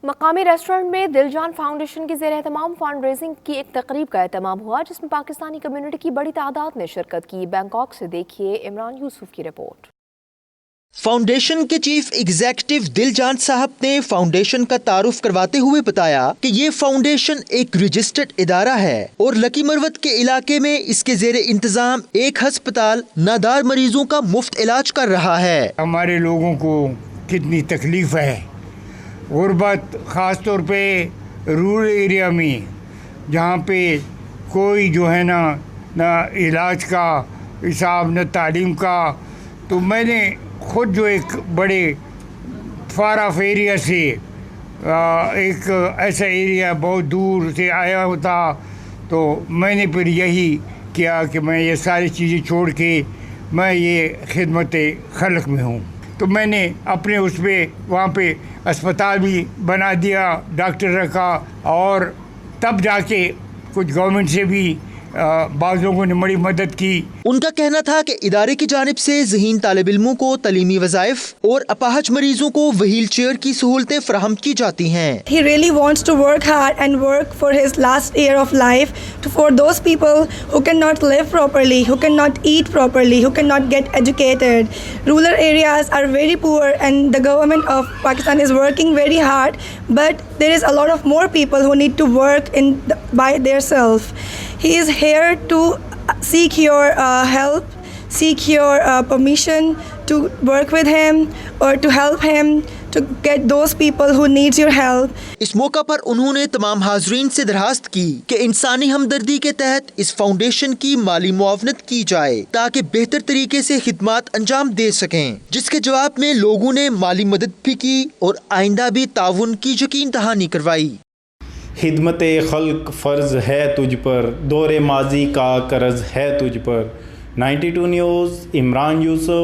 مقامی ریسٹورنٹ میں دل جان فاؤنڈیشن کے زیر اہتمام فنڈ ریزنگ کی ایک تقریب کا اہتمام ہوا جس میں پاکستانی کمیونٹی کی بڑی تعداد نے شرکت کی۔ بینکاک سے دیکھیے عمران یوسف کی رپورٹ۔ فاؤنڈیشن کے چیف ایگزیکٹو دل جان صاحب نے فاؤنڈیشن کا تعارف کرواتے ہوئے بتایا کہ یہ فاؤنڈیشن ایک رجسٹرڈ ادارہ ہے اور لکی مروت کے علاقے میں اس کے زیر انتظام ایک ہسپتال نادار مریضوں کا مفت علاج کر رہا ہے۔ ہمارے لوگوں کو کتنی تکلیف ہے، غربت، خاص طور پہ رورل ایریا میں جہاں پہ کوئی جو ہے نہ علاج کا حساب نہ تعلیم کا، تو میں نے خود جو ایک بڑے فار آف ایریا سے ایک ایسا ایریا بہت دور سے آیا ہوتا، تو میں نے پھر یہی کیا کہ میں یہ ساری چیزیں چھوڑ کے میں یہ خدمت خلق میں ہوں۔ تو میں نے اپنے اس پہ وہاں پہ اسپتال بھی بنا دیا، ڈاکٹر رکھا، اور تب جا کے کچھ گورنمنٹ سے بھی بعض لوگوں نے بڑی مدد کی۔ ان کا کہنا تھا کہ ادارے کی جانب سے ذہین طالب علموں کو تعلیمی وظائف اور اپاہج مریضوں کو وہیل چیئر کی سہولتیں فراہم کی جاتی ہیں۔ He really wants to work hard and work for his last year of life for those people who cannot live properly, who cannot eat properly, who cannot get educated. Rural areas are very poor and the government of Pakistan is working very hard, but there is a lot of more people who need to work by themselves. He is here to seek your help, seek your permission to work with him or to help him to get those people who needs your help. اس موقع پر انہوں نے تمام حاضرین سے درخواست کی کہ انسانی ہمدردی کے تحت اس فاؤنڈیشن کی مالی معاونت کی جائے تاکہ بہتر طریقے سے خدمات انجام دے سکیں، جس کے جواب میں لوگوں نے مالی مدد بھی کی اور آئندہ بھی تعاون کی یقین دہانی کروائی۔ خدمت خلق فرض ہے تجھ پر، دور ماضی کا قرض ہے تجھ پر۔ 92 نیوز، عمران یوسف۔